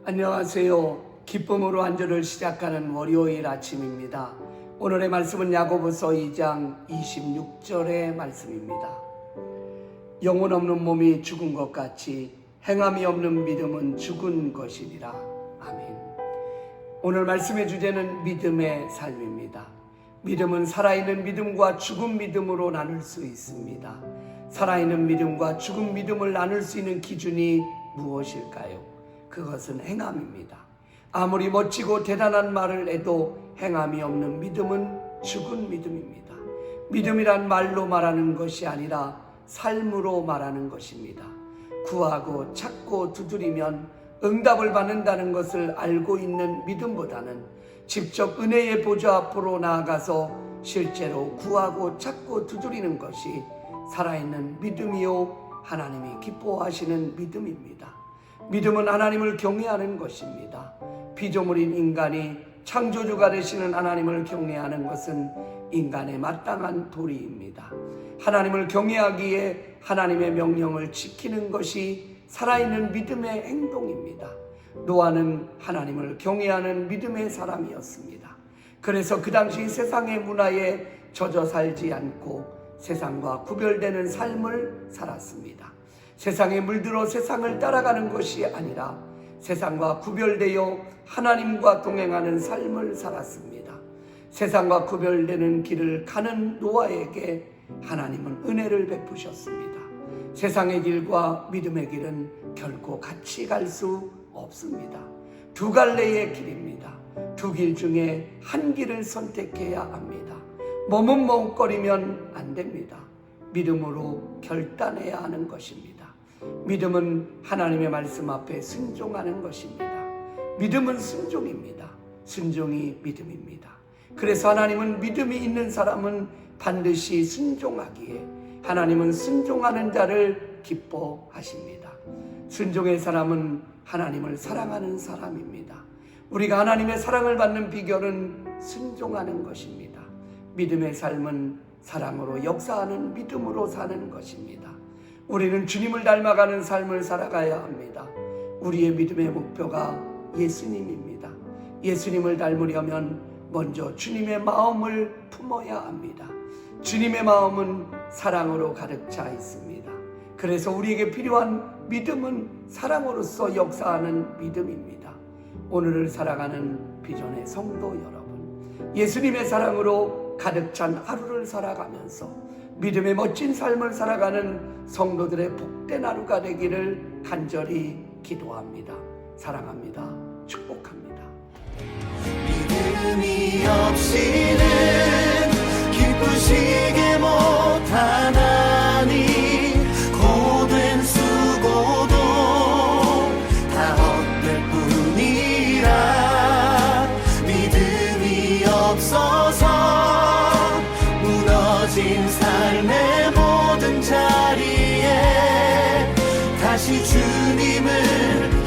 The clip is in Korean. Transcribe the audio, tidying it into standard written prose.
안녕하세요. 기쁨으로 한 주를 시작하는 월요일 아침입니다. 오늘의 말씀은 야고보서 2장 26절의 말씀입니다. 영혼 없는 몸이 죽은 것 같이 행함이 없는 믿음은 죽은 것이니라. 아멘. 오늘 말씀의 주제는 믿음의 삶입니다. 믿음은 살아있는 믿음과 죽은 믿음으로 나눌 수 있습니다. 살아있는 믿음과 죽은 믿음을 나눌 수 있는 기준이 무엇일까요? 그것은 행함입니다. 아무리 멋지고 대단한 말을 해도 행함이 없는 믿음은 죽은 믿음입니다. 믿음이란 말로 말하는 것이 아니라 삶으로 말하는 것입니다. 구하고 찾고 두드리면 응답을 받는다는 것을 알고 있는 믿음보다는 직접 은혜의 보좌 앞으로 나아가서 실제로 구하고 찾고 두드리는 것이 살아있는 믿음이요 하나님이 기뻐하시는 믿음입니다. 믿음은 하나님을 경외하는 것입니다. 피조물인 인간이 창조주가 되시는 하나님을 경외하는 것은 인간의 마땅한 도리입니다. 하나님을 경외하기에 하나님의 명령을 지키는 것이 살아있는 믿음의 행동입니다. 노아는 하나님을 경외하는 믿음의 사람이었습니다. 그래서 그 당시 세상의 문화에 젖어 살지 않고 세상과 구별되는 삶을 살았습니다. 세상에 물들어 세상을 따라가는 것이 아니라 세상과 구별되어 하나님과 동행하는 삶을 살았습니다. 세상과 구별되는 길을 가는 노아에게 하나님은 은혜를 베푸셨습니다. 세상의 길과 믿음의 길은 결코 같이 갈 수 없습니다. 두 갈래의 길입니다. 두 길 중에 한 길을 선택해야 합니다. 머뭇머뭇거리면 안 됩니다. 믿음으로 결단해야 하는 것입니다. 믿음은 하나님의 말씀 앞에 순종하는 것입니다. 믿음은 순종입니다. 순종이 믿음입니다. 그래서 하나님은 믿음이 있는 사람은 반드시 순종하기에 하나님은 순종하는 자를 기뻐하십니다. 순종의 사람은 하나님을 사랑하는 사람입니다. 우리가 하나님의 사랑을 받는 비결은 순종하는 것입니다. 믿음의 삶은 사랑으로 역사하는 믿음으로 사는 것입니다. 우리는 주님을 닮아가는 삶을 살아가야 합니다. 우리의 믿음의 목표가 예수님입니다. 예수님을 닮으려면 먼저 주님의 마음을 품어야 합니다. 주님의 마음은 사랑으로 가득 차 있습니다. 그래서 우리에게 필요한 믿음은 사랑으로서 역사하는 믿음입니다. 오늘을 살아가는 비전의 성도 여러분, 예수님의 사랑으로 가득 찬 하루를 살아가면서 믿음의 멋진 삶을 살아가는 성도들의 복된 하루가 되기를 간절히 기도합니다. 사랑합니다. 축복합니다. 믿음이 없이는 기쁘시게 못하나니 고된 수고도 다 헛될 뿐이라. 믿음이 없어서 무너진 삶의 모든 자리에 다시 주님을